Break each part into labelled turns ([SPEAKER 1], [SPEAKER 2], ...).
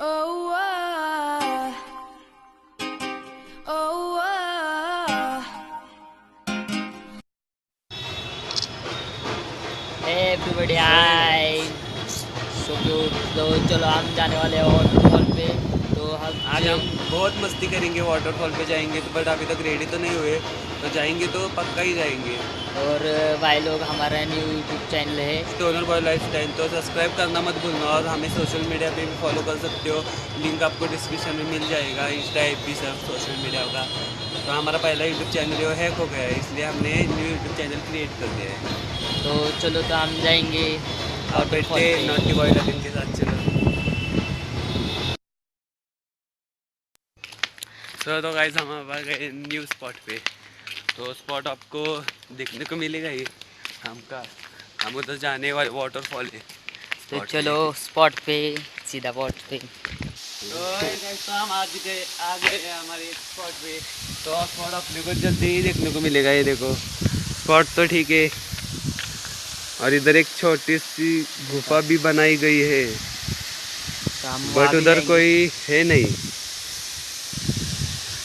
[SPEAKER 1] Oh, oh,
[SPEAKER 2] everybody hi so cute. तो चलो हम जाने वाले हैं वाटरफॉल पे। तो
[SPEAKER 3] आज हम बहुत मस्ती करेंगे, वाटरफॉल पे जाएंगे तो, बट अभी तक रेडी तो नहीं हुए, तो जाएंगे तो पक्का ही जाएंगे।
[SPEAKER 2] और भाई लोग, हमारा न्यू यूट्यूब चैनल है
[SPEAKER 3] स्टोनर बॉय लाइफस्टाइल, तो सब्सक्राइब करना मत भूलना, और हमें सोशल मीडिया पे भी फॉलो कर सकते हो। लिंक आपको डिस्क्रिप्शन में मिल जाएगा, इंस्टा एफबी सब सोशल मीडिया का। तो हमारा पहला यूट्यूब चैनल जो हैक हो गया है, इसलिए हमने न्यू यूट्यूब चैनल क्रिएट कर दिया है।
[SPEAKER 2] तो चलो, तो हम जाएंगे
[SPEAKER 3] आप बैठते
[SPEAKER 2] वाटरफॉल पे।
[SPEAKER 3] नॉटी बॉय लगन के साथ, चलो। तो गाइस हम आ गए न्यू स्पॉट पे। तो स्पॉट आपको देखने को मिलेगा ही, हम उधर जाने वाले वाटरफॉल है
[SPEAKER 2] तो
[SPEAKER 3] स्पॉट पे।
[SPEAKER 2] चलो स्पॉट पे, सीधा स्पॉट पे।
[SPEAKER 3] तो guys, तो हम आ गए हैं हमारे स्पॉट पे। तो स्पॉट अपने को जल्दी ही देखने को मिलेगा, ये देखो स्पॉट तो ठीक है, और इधर एक छोटी सी गुफा भी बनाई गई है,
[SPEAKER 2] तो हम
[SPEAKER 3] बट
[SPEAKER 2] वहाँ भी
[SPEAKER 3] उधर
[SPEAKER 2] जाएंगे।
[SPEAKER 3] कोई है नहीं।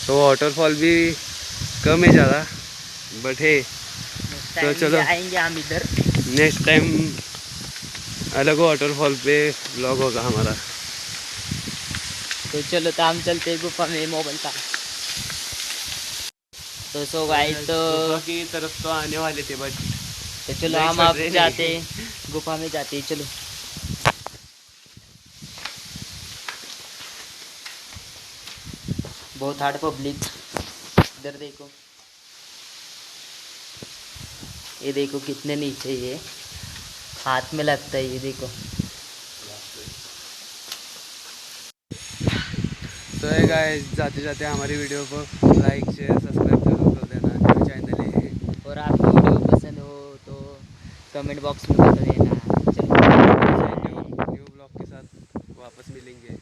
[SPEAKER 3] तो वाटरफॉल भी कम है ज़्यादा, बट है।
[SPEAKER 2] नेक्स्ट
[SPEAKER 3] तो
[SPEAKER 2] टाइम
[SPEAKER 3] चलो
[SPEAKER 2] आएंगे हम इधर।
[SPEAKER 3] नेक्स्ट टाइम अलग वाटरफॉल पे ब्लॉग होगा हमारा।
[SPEAKER 2] तो चलो, तो हम चलते हैं गुफा में मोबाइल का। तो सो गाइस,
[SPEAKER 3] गुफा की तरफ तो आने वाले थे, बट
[SPEAKER 2] तो चलो
[SPEAKER 3] नहीं
[SPEAKER 2] हम
[SPEAKER 3] छोड़
[SPEAKER 2] अब
[SPEAKER 3] रहे
[SPEAKER 2] जाते
[SPEAKER 3] नहीं।
[SPEAKER 2] हैं, गुफा में जाते हैं, चलो। बहुत हार्ड पब्लिक, इधर देखो, ये देखो कितने नीचे, ये हाथ में लगता है, ये देखो।
[SPEAKER 3] तो है गाइस, जाते जाते हमारी वीडियो को लाइक शेयर सब्सक्राइब जरूर कर देना, न्यू चैनल है।
[SPEAKER 2] और आपको वीडियो पसंद हो तो कमेंट बॉक्स में बता देना। चलो,
[SPEAKER 3] न्यू ब्लॉग के साथ वापस मिलेंगे।